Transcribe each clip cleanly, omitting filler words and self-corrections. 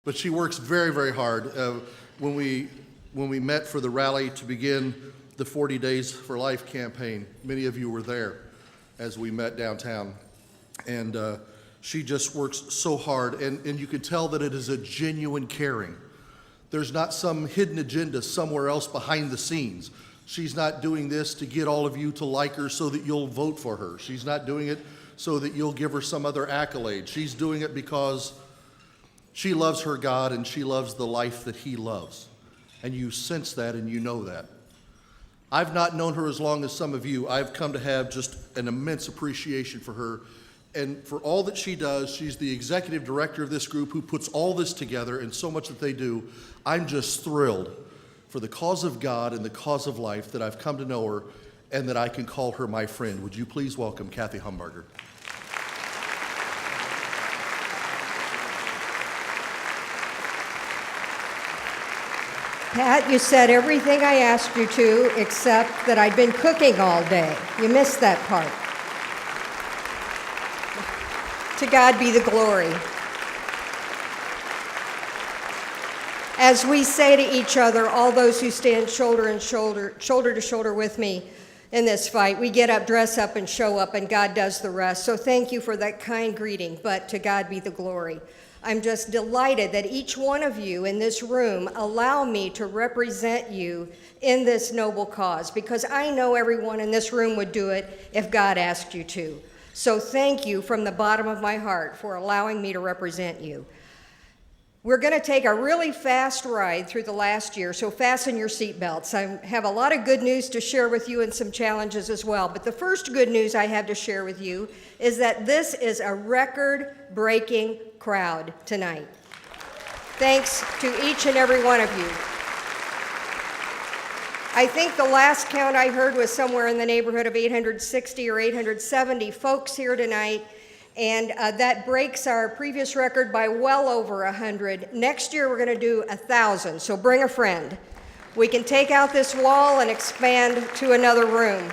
But she works very, very hard. When we met for the rally to begin the 40 Days for Life campaign, many of you were there as we met downtown. And she just works so hard, and you can tell that it is a genuine caring. There's not some hidden agenda somewhere else behind the scenes. She's not doing this to get all of you to like her so that you'll vote for her. She's not doing it so that you'll give her some other accolade. She's doing it because she loves her God and she loves the life that he loves. And you sense that and you know that. I've not known her as long as some of you. I've come to have just an immense appreciation for her and for all that she does. She's the executive director of this group who puts all this together and so much that they do. I'm just thrilled for the cause of God and the cause of life that I've come to know her and that I can call her my friend. Would you please welcome Cathie Humbarger? Pat, you said everything I asked you to, except that I'd been cooking all day. You missed that part. To God be the glory. As we say to each other, all those who stand shoulder to shoulder with me in this fight, we get up, dress up, and show up, and God does the rest. So thank you for that kind greeting, but to God be the glory. I'm just delighted that each one of you in this room allow me to represent you in this noble cause, because I know everyone in this room would do it if God asked you to. So thank you from the bottom of my heart for allowing me to represent you. We're going to take a really fast ride through the last year, so fasten your seatbelts. I have a lot of good news to share with you and some challenges as well. But the first good news I have to share with you is that this is a record-breaking crowd tonight. Thanks to each and every one of you. I think the last count I heard was somewhere in the neighborhood of 860 or 870 folks here tonight. And that breaks our previous record by well over 100. Next year, we're going to do 1,000, so bring a friend. We can take out this wall and expand to another room.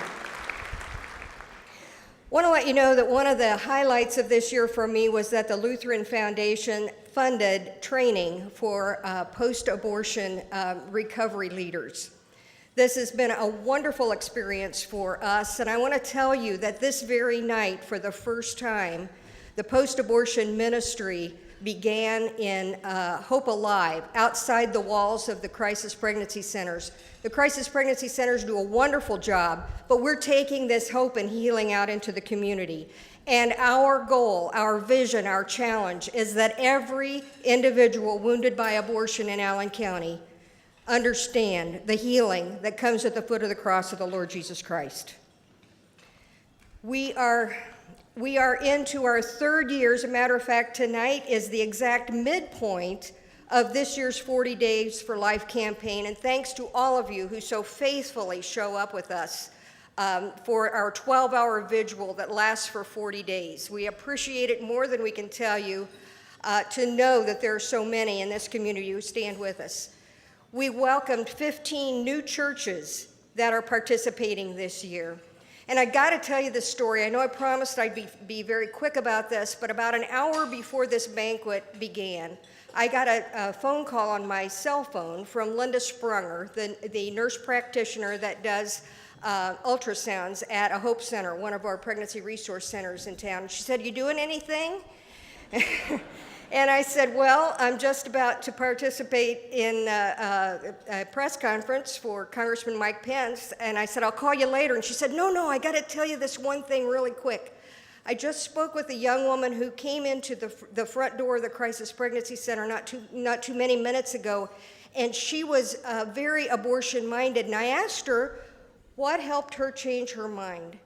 I want to let you know that one of the highlights of this year for me was that the Lutheran Foundation funded training for post-abortion recovery leaders. This has been a wonderful experience for us, and I want to tell you that this very night, for the first time, the post-abortion ministry began in Hope Alive, outside the walls of the crisis pregnancy centers. The crisis pregnancy centers do a wonderful job, but we're taking this hope and healing out into the community. And our goal, our vision, our challenge is that every individual wounded by abortion in Allen County understand the healing that comes at the foot of the cross of the Lord Jesus Christ. We are into our third year. As a matter of fact, tonight is the exact midpoint of this year's 40 Days for Life campaign, and thanks to all of you who so faithfully show up with us for our 12-hour vigil that lasts for 40 days. We appreciate it more than we can tell you to know that there are so many in this community who stand with us. We welcomed 15 new churches that are participating this year. And I got to tell you this story. I know I promised I'd be very quick about this, but about an hour before this banquet began, I got a phone call on my cell phone from Linda Sprunger, the nurse practitioner that does ultrasounds at a Hope Center, one of our pregnancy resource centers in town. She said, "You doing anything?" And I said, "Well, I'm just about to participate in a press conference for Congressman Mike Pence." And I said, "I'll call you later." And she said, No, I got to tell you this one thing really quick. I just spoke with a young woman who came into the front door of the Crisis Pregnancy Center not too many minutes ago, and she was very abortion-minded. And I asked her what helped her change her mind.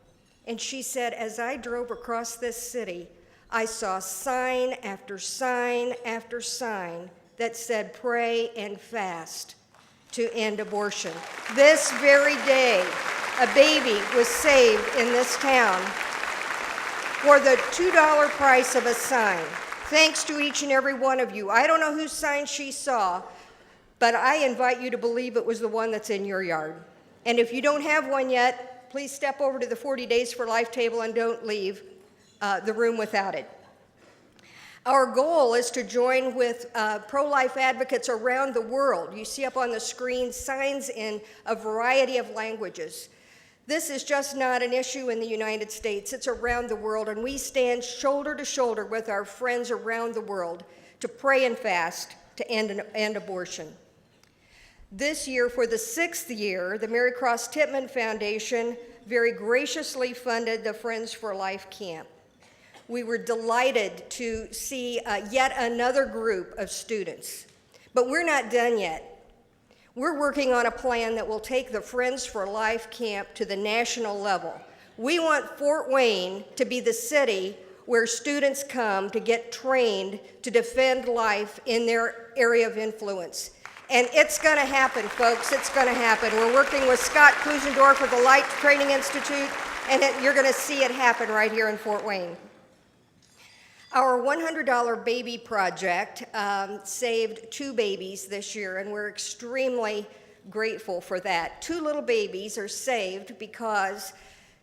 And she said, "As I drove across this city, I saw sign after sign after sign that said, 'Pray and fast to end abortion.'" This very day, a baby was saved in this town for the $2 price of a sign. Thanks to each and every one of you. I don't know whose sign she saw, but I invite you to believe it was the one that's in your yard. And if you don't have one yet, please step over to the 40 Days for Life table and don't leave the room without it. Our goal is to join with pro-life advocates around the world. You see up on the screen signs in a variety of languages. This is just not an issue in the United States, it's around the world, and we stand shoulder to shoulder with our friends around the world to pray and fast to end abortion. This year, for the 6th year, the Mary Cross Titman Foundation very graciously funded the Friends for Life camp. We were delighted to see yet another group of students, but we're not done yet. We're working on a plan that will take the Friends for Life camp to the national level. We want Fort Wayne to be the city where students come to get trained to defend life in their area of influence. And it's gonna happen, folks, it's gonna happen. We're working with Scott Klusendorf with the Light Training Institute, and you're gonna see it happen right here in Fort Wayne. Our $100 baby project saved 2 babies this year, and we're extremely grateful for that. 2 little babies are saved because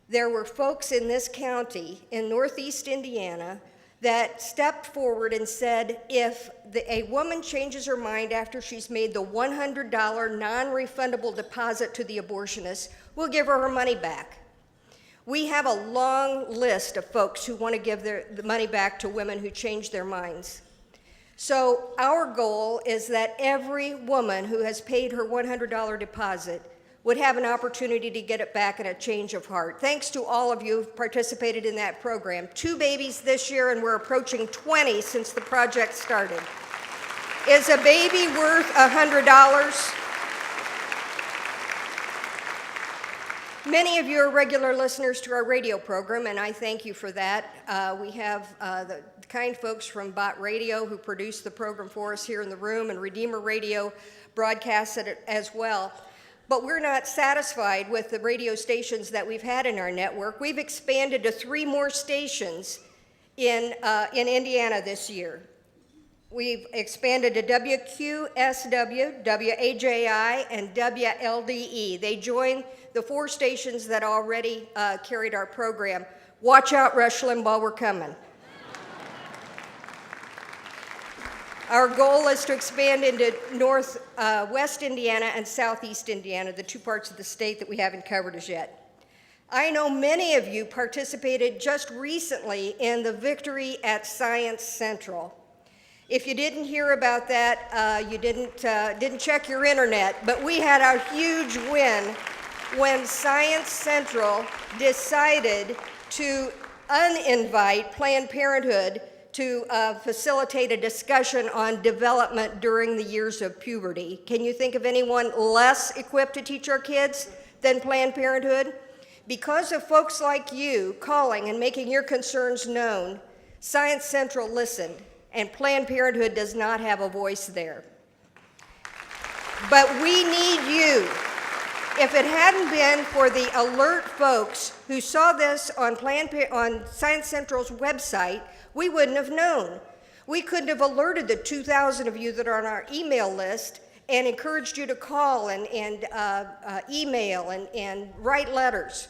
there were folks in this county in Northeast Indiana that stepped forward and said, if a woman changes her mind after she's made the $100 non-refundable deposit to the abortionist, we'll give her money back. We have a long list of folks who want to give the money back to women who change their minds. So our goal is that every woman who has paid her $100 deposit would have an opportunity to get it back in a change of heart. Thanks to all of you who participated in that program. 2 babies this year, and we're approaching 20 since the project started. Is a baby worth $100? Many of you are regular listeners to our radio program, and I thank you for that. We have the kind folks from Bot Radio who produce the program for us here in the room, and Redeemer Radio broadcasts it as well. But we're not satisfied with the radio stations that we've had in our network. We've expanded to 3 more stations in Indiana this year. We've expanded to WQSW, WAJI, and WLDE. They join the 4 stations that already carried our program. Watch out, Rush Limbaugh, we're coming. Our goal is to expand into West Indiana and Southeast Indiana, the 2 parts of the state that we haven't covered as yet. I know many of you participated just recently in the Victory at Science Central. If you didn't hear about that, you didn't check your internet, but we had a huge win when Science Central decided to uninvite Planned Parenthood to facilitate a discussion on development during the years of puberty. Can you think of anyone less equipped to teach our kids than Planned Parenthood? Because of folks like you calling and making your concerns known, Science Central listened, and Planned Parenthood does not have a voice there. But we need you. If it hadn't been for the alert folks who saw this on Science Central's website, we wouldn't have known. We couldn't have alerted the 2,000 of you that are on our email list and encouraged you to call and email and write letters.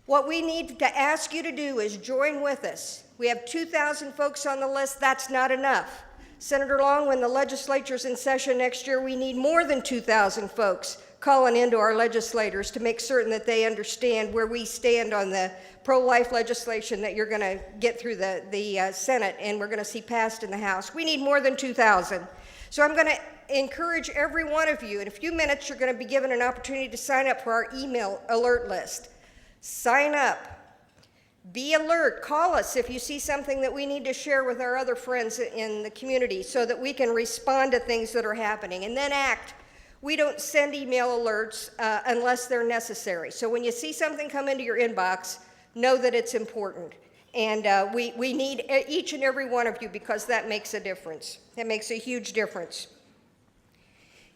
What we need to ask you to do is join with us. We have 2,000 folks on the list. That's not enough. Senator Long, when the legislature's in session next year, we need more than 2,000 folks calling into our legislators to make certain that they understand where we stand on the pro-life legislation that you're going to get through the Senate and we're going to see passed in the House. We need more than 2,000. So I'm going to encourage every one of you, in a few minutes you're going to be given an opportunity to sign up for our email alert list. Sign up. Be alert. Call us if you see something that we need to share with our other friends in the community so that we can respond to things that are happening, and then act. We don't send email alerts unless they're necessary. So when you see something come into your inbox, know that it's important. And we need each and every one of you because that makes a difference. That makes a huge difference.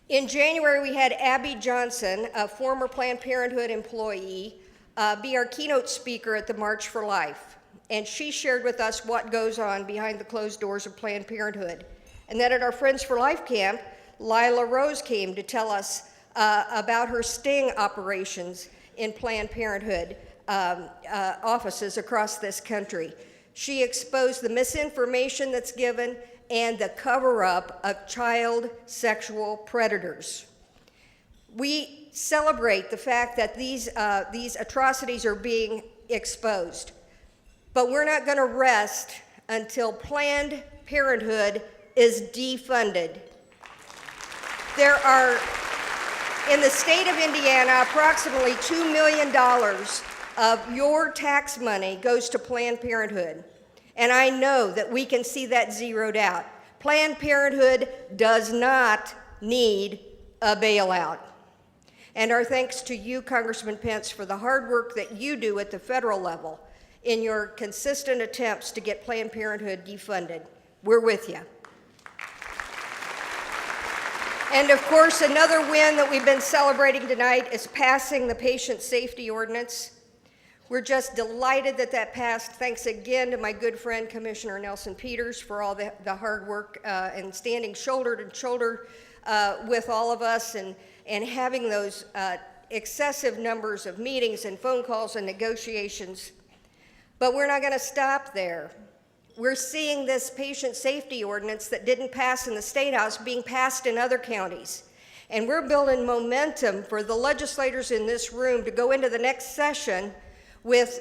In January, we had Abby Johnson, a former Planned Parenthood employee, be our keynote speaker at the March for Life. And she shared with us what goes on behind the closed doors of Planned Parenthood. And then at our Friends for Life camp, Lila Rose came to tell us about her sting operations in Planned Parenthood offices across this country. She exposed the misinformation that's given and the cover-up of child sexual predators. We celebrate the fact that these atrocities are being exposed, but we're not going to rest until Planned Parenthood is defunded. There are, in the state of Indiana, approximately $2 million of your tax money goes to Planned Parenthood. And I know that we can see that zeroed out. Planned Parenthood does not need a bailout. And our thanks to you, Congressman Pence, for the hard work that you do at the federal level in your consistent attempts to get Planned Parenthood defunded. We're with you. And of course, another win that we've been celebrating tonight is passing the Patient Safety Ordinance. We're just delighted that that passed. Thanks again to my good friend, Commissioner Nelson Peters, for all the hard work and standing shoulder to shoulder with all of us and having those excessive numbers of meetings and phone calls and negotiations. But we're not going to stop there. We're seeing this patient safety ordinance that didn't pass in the State House being passed in other counties. And we're building momentum for the legislators in this room to go into the next session with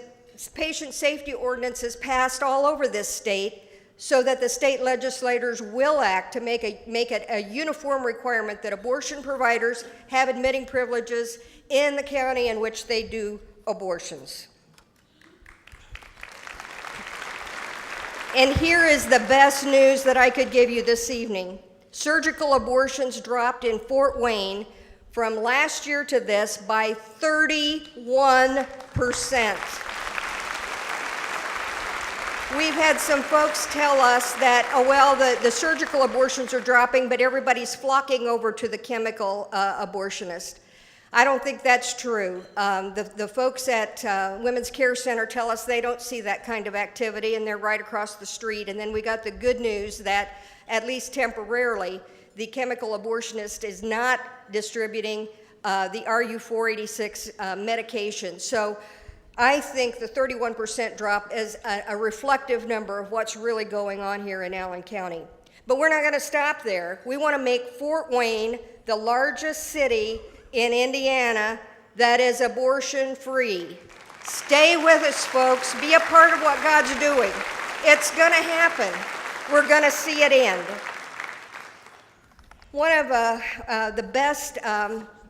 patient safety ordinances passed all over this state so that the state legislators will act to make it a uniform requirement that abortion providers have admitting privileges in the county in which they do abortions. And here is the best news that I could give you this evening. Surgical abortions dropped in Fort Wayne from last year to this by 31%. We've had some folks tell us that, oh, well, the surgical abortions are dropping, but everybody's flocking over to the chemical abortionist. I don't think that's true. The folks at Women's Care Center tell us they don't see that kind of activity, and they're right across the street. And then we got the good news that, at least temporarily, the chemical abortionist is not distributing the RU-486 medication. So I think the 31% drop is a reflective number of what's really going on here in Allen County. But we're not going to stop there. We want to make Fort Wayne the largest city in Indiana that is abortion-free. Stay with us, folks. Be a part of what God's doing. It's going to happen. We're going to see it end. One of the best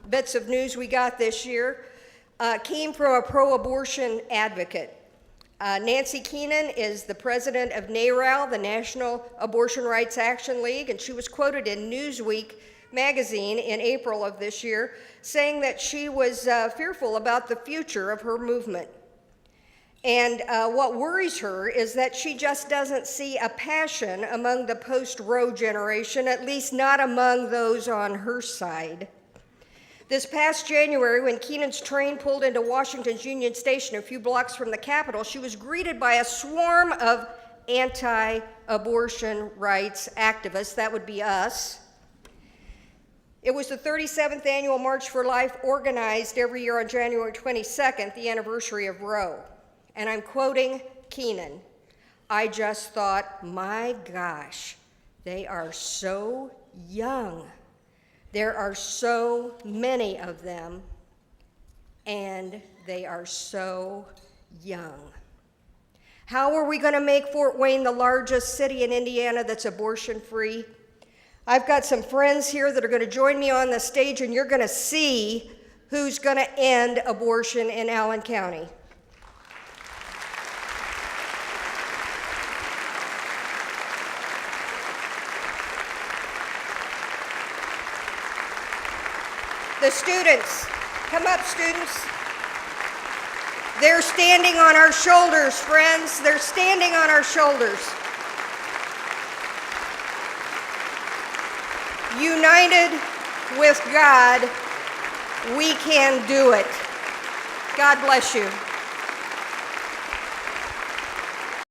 bits of news we got this year came from a pro-abortion advocate. Nancy Keenan is the president of NARAL, the National Abortion Rights Action League, and she was quoted in Newsweek magazine in April of this year saying that she was fearful about the future of her movement. And what worries her is that she just doesn't see a passion among the post-Roe generation, at least not among those on her side. This past January, when Keenan's train pulled into Washington's Union Station a few blocks from the Capitol, she was greeted by a swarm of anti-abortion rights activists. That would be us. It was the 37th annual March for Life, organized every year on January 22nd, the anniversary of Roe. And I'm quoting Keenan. I just thought, my gosh, they are so young. There are so many of them, and they are so young. How are we going to make Fort Wayne the largest city in Indiana that's abortion-free? I've got some friends here that are going to join me on the stage, and you're going to see who's going to end abortion in Allen County. The students, come up, students. They're standing on our shoulders, friends. They're standing on our shoulders. United with God, we can do it. God bless you.